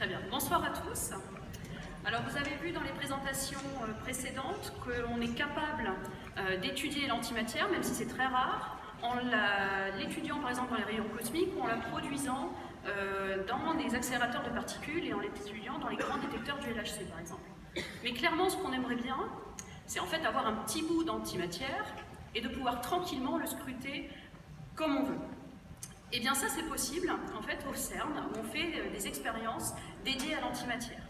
Très bien. Bonsoir à tous. Alors vous avez vu dans les présentations précédentes qu'on est capable d'étudier l'antimatière, même si c'est très rare, en l'étudiant par exemple dans les rayons cosmiques ou en la produisant dans des accélérateurs de particules et en l'étudiant dans les grands détecteurs du LHC par exemple. Mais clairement ce qu'on aimerait bien, c'est en fait avoir un petit bout d'antimatière et de pouvoir tranquillement le scruter comme on veut. Et bien ça c'est possible en fait au CERN où on fait des expériences dédiées à l'antimatière.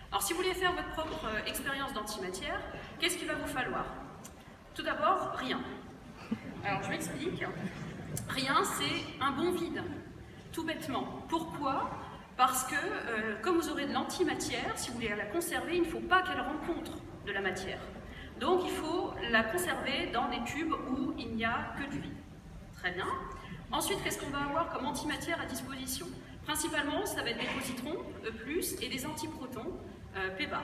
Alors si vous voulez faire votre propre expérience d'antimatière, qu'est-ce qu'il va vous falloir? Tout d'abord, rien. Alors je m'explique. Rien, c'est un bon vide, tout bêtement. Pourquoi? Parce que comme vous aurez de l'antimatière, si vous voulez la conserver, il ne faut pas qu'elle rencontre de la matière. Donc il faut la conserver dans des tubes où il n'y a que du vide. Très bien. Ensuite, qu'est-ce qu'on va avoir comme antimatière à disposition? Principalement, ça va être des positrons, E+, et des antiprotons, P bar.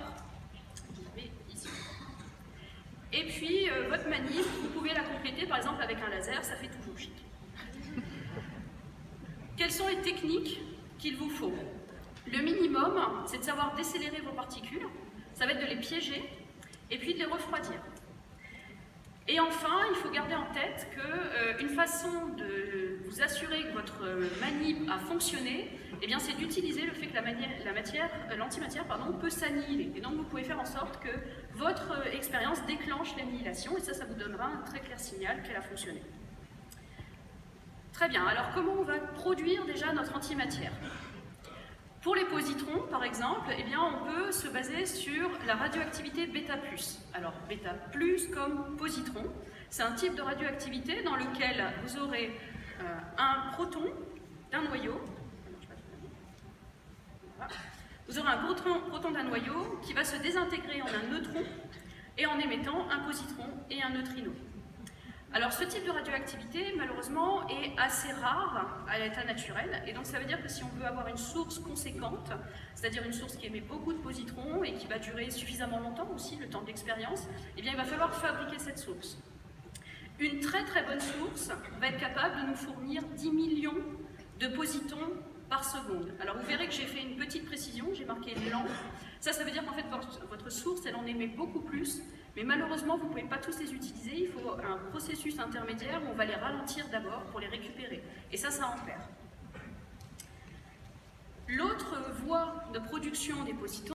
Et puis, votre manip, vous pouvez la compléter par exemple avec un laser, ça fait toujours chic. Quelles sont les techniques qu'il vous faut? Le minimum, c'est de savoir décélérer vos particules, ça va être de les piéger, et puis de les refroidir. Et enfin, il faut garder en tête qu'une façon de vous assurer que votre manip a fonctionné, eh bien, c'est d'utiliser le fait que l'antimatière peut s'annihiler. Et donc, vous pouvez faire en sorte que votre expérience déclenche l'annihilation, et ça vous donnera un très clair signal qu'elle a fonctionné. Très bien, alors comment on va produire déjà notre antimatière? Pour les positrons, par exemple, eh bien, on peut se baser sur la radioactivité β+. Alors, β+, comme positron, c'est un type de radioactivité dans lequel vous aurez un proton d'un noyau. Vous aurez un proton d'un noyau qui va se désintégrer en un neutron et en émettant un positron et un neutrino. Alors ce type de radioactivité, malheureusement, est assez rare à l'état naturel, et donc ça veut dire que si on veut avoir une source conséquente, c'est-à-dire une source qui émet beaucoup de positrons et qui va durer suffisamment longtemps aussi, le temps d'expérience, eh bien il va falloir fabriquer cette source. Une très très bonne source va être capable de nous fournir 10 millions de positons par seconde. Alors vous verrez que j'ai fait une petite précision, j'ai marqué lent. Ça veut dire qu'en fait votre source, elle en émet beaucoup plus, mais malheureusement vous ne pouvez pas tous les utiliser, il faut un processus intermédiaire où on va les ralentir d'abord pour les récupérer. Et ça ampère. L'autre voie de production des positons,